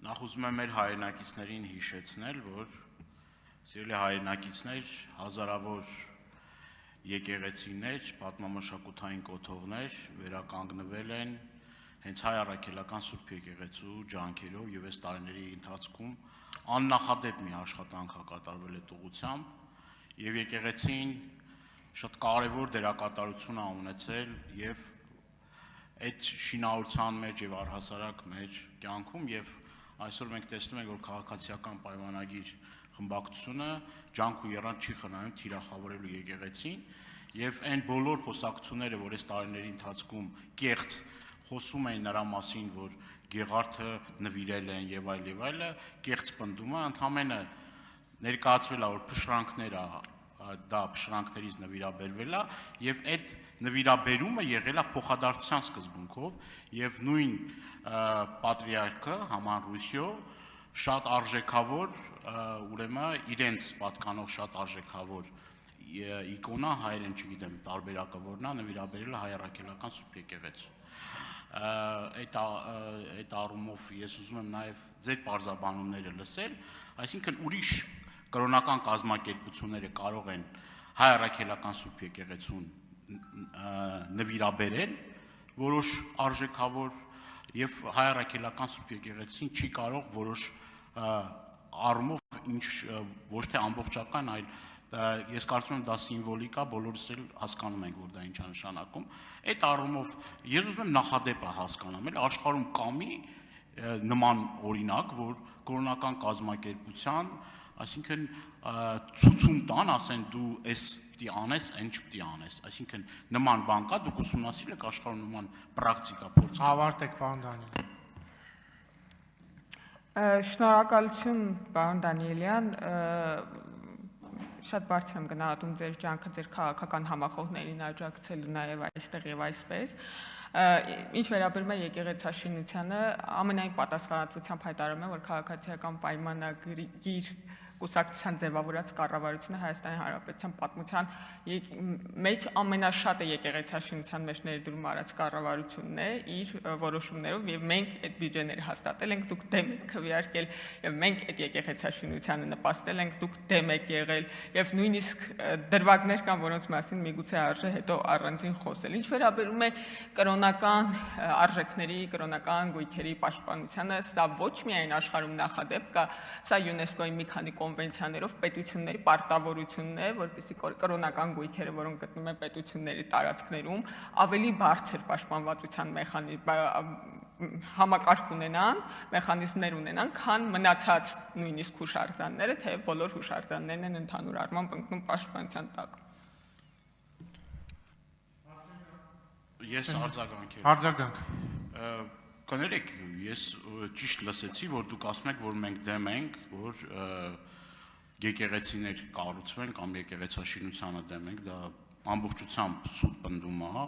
Նախ ուզում եմ մեր հայրենակիցներին հիշեցնել, որ սիրելի հայրենակիցներ, հազարավոր եկեղեցիներ, պատմամշակութային կոթողներ վերականգնվել են հենց հայ առաքելական Սուրբ եկեղեցու ջանքերով եւ այս տարիների ընթացքում աննախադեպ մի աշխատանք կատարվել այդ ուղղությամբ եւ եկեղեցին շատ կարեւոր դերակատարություն է ունեցել եւ այդ շինարարության մեջ եւ առհասարակ մեր կյանքում եւ այսօր մենք տեսնում ենք, որ քաղաքացիական պայմանագիր խմբակցությունը ջանք ու եռանդ չի խնայում թիրախավորելու եկեղեցին եւ այն բոլոր խոսակցությունները, որ այս տարիների ընթացքում կեղծ խոսում էին նրա մասին, որ Գեղարդը նվիրել են եւ այլը, կեղծ պնդումը ընդհանրապես ներկայացվել է, որ փշրանքներ է, դա փշրանքներից նվիրաբերվել է եւ այդ նվիրաբերումը եղել է փոխադարձության սկզբունքով եւ նույն պատրիարքը Haman Rusio շատ արժեքավոր ուրեմն իրենց պատկանող շատ արժեքավոր իկոնա հայերեն չգիտեմ տարբերակը որն է նվիրաբերել է հայ առաքելական Սուրբ եկեղեցու այդ առումով ես ուզում եմ նաեւ ձեր բարձաբանումները լսել, այսինքն ուրիշ կրոնական կազմակերպությունները կարող են հայ առաքելական Սուրբ եկեղեցուն նվիրաբերել որոշ արժեքավոր եւ հայ առաքելական Սուրբ եկեղեցին չի կարող որոշ առումով ինչ ոչ թե ամբողջական, այլ ես կարծում եմ դա սիմվոլիկ է, բոլորս էլ հասկանում ենք, որ դա ինչ է նշանակում։ Այդ առումով ես ուզում եմ նախադեպը հասկանամ, աշխարհում կամի նման օրինակ, որ կրոնական կազմակերպության, այսինքն ցուցում տան, ասեն դու էս պիտի անես, այն չպիտի անես, այսինքն նման բան կա, դուք ուսումնասիրել եք աշխարհում նման պրակտիկա փորձ։ Ավարտեք, պարոն Դանիել։ Շնորհակալություն, պարոն Դանիելյան, շատ բարձր եմ գնահատում ձեր ջանքը, ձեր քաղաքական համախոհներին աջակցելու նաև այստեղ եւ այսպես։ Ինչ վերաբերում է եկեղեցաշինությանը, ամենայն պատասխանատվությամբ հայտարարում եմ, որ քաղաքացիական պայմանագիր կուսակցության ձևավորած կառավարությունը Հայաստանի Հանրապետության պատմության մեջ ամենաշատը եկեղեցաշինության մեջ ներդրում արած կառավարությունն է իր որոշումներով եւ մենք այդ բյուջեները հաստատել ենք, դուք դեմ եք քվեարկել եւ մենք այդ եկեղեցաշինությանը նպաստել ենք, դուք դեմ եք եղել եւ նույնիսկ դրվագներ կան, որոնց մասին միգուցե արժե հետո առանձին խոսել։ Ինչ վերաբերում է կրոնական արժեքների, կրոնական գույքերի պաշտպանությանը, սա ոչ միայն աշխարհում նախադեպ կա, սա ՅՈՒՆԵՍԿՕ-ի մի քանի կոնվենցիաներով պետությունների պարտավորությունն է, որպեսզի կրոնական գույքերը, որոնք գտնվում են պետությունների տարածքներում, ավելի բարձր պաշտպանվածության համակարգ ունենան, մեխանիզմներ ունենան, քան մնացած նույնիսկ հուշարձանները, թեև բոլոր հուշարձաններն են ընդհանուր առմամբ ընկնում պաշտպանության տակ։ Ես արձագանքել։ Արձագանք։ Կներեք, ես ճիշտ լսեցի, որ դուք ասում եք, որ մենք դեմ ենք, որ եկեղեցիներ կառուցվեն կամ եկեղեցաշինությանը դեմ ենք, դա ամբողջությամբ սուտ պնդում է,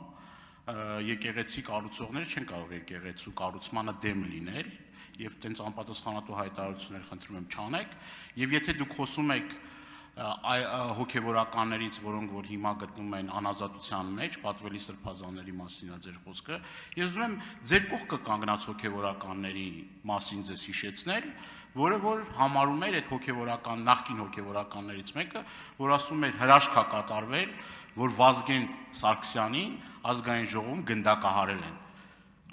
եկեղեցի կառուցողները չեն կարող եկեղեցու կառուցմանը դեմ լինել եւ տենց անպատասխանատու հայտարարություններ խնդրում եմ չանեք եւ եթե դուք խոսում եք հոգեվորականներից, որոնք որ հիմա գտնվում են անազատության մեջ, պատվելի սրբազանների մասին է ձեր խոսքը, ես ուզում եմ ձեր կողքը կանգնած հոգեվորականների մասին ձեզ հիշեցնել, որը որ համարում էր այդ հոգեվորական նախկին հոգեվորականներից մեկը, որ ասում էր հրաշք է կատարվել, որ Վազգեն Սարգսյանին ազգային ժողովում գնդակահարել են։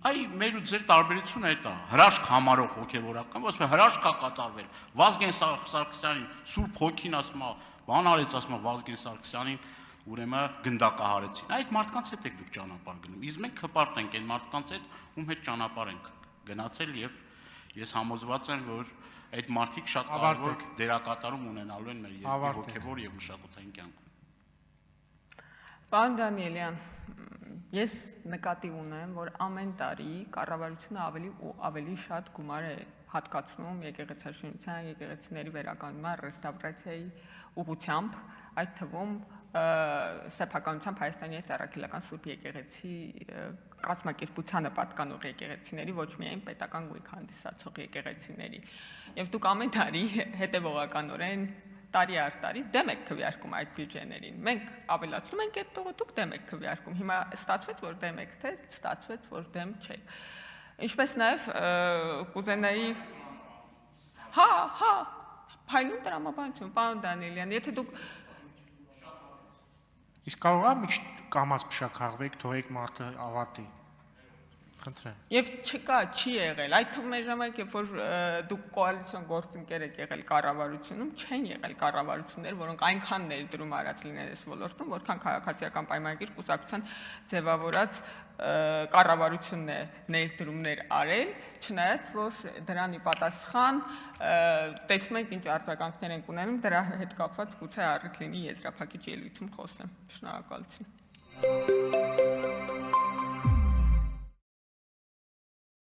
Այ մեր ու ձեր տարբերությունը այդ է, հրաշք համարող հոգեվորական, ասում է հրաշք է կատարվել, Վազգեն Սարգսյանին Սուրբ Հոգին ասում է, բան արեց ասում է Վազգեն Սարգսյանին ուրեմն գնդակահարեցին։ Այդ մարդկանց հետ եք դուք ճանապարհ գնում։ Իսկ մենք հպարտ ենք այն մարդկանց հետ, ում հետ ճանապարհ ենք գնացել եւ ես համոզված եմ, որ այդ մարդիկ շատ կարևոր դերակատարում ունենալու են մեր երկրի հոգեվոր եւ մշակութային կյանքում։ Պարոն Դանիելյան, ես նկատի ունեմ, որ ամեն տարի կառավարությունը ավելի ու ավելի շատ գումար է հատկացնում եկեղեցաշինության, եկեղեցիների վերականգնման, ռեստավրացիայի ուղղությամբ, այդ թվում սեփականությամբ Հայաստանի Առաքելական Սուրբ եկեղեցի կազմակերպությանը պատկանող եկեղեցիների, ոչ միայն պետական գույք հանդիսացող եկեղեցիների։ Եվ դուք ամեն տարի հետևողականորեն տարի առ տարի դեմ եք քվեարկում այդ բյուջեներին։ Մենք ավելացնում ենք այդ տողը, դուք դեմ եք քվեարկում։ Հիմա ստացվեց, որ դեմ եք, թե ստացվեց, որ դեմ չեք։ Ինչպես նաև կուզենայի հա, փայլուն տրամաբանություն, պարոն Դանիելյան, եթե դուք Իսկ կարող է մի քիչ կամած փշաքաղվեք, թողեք մարդը ավարտի։ Խնդրեմ։ Եվ չկա, չի եղել։ Այդ թվում է ժամանակ, երբ որ դուք կոալիցիոն գործընկեր եք եղել կառավարությունում, չեն եղել կառավարություններ, որոնք այնքան ներդրում արած լինեն այս ոլորտում, որքան քաղաքացիական պայմանագիր կուսակցության ձևավորած կառավարությունն է ներդրումներ արել, չնայած որ դրանի պատասխան տեսնում ենք ինչ արձագանքներ են ունենում, դրա հետ կապված գուցե առիթ լինի եզրափակիչ ելույթում խոսեմ։ Շնորհակալություն։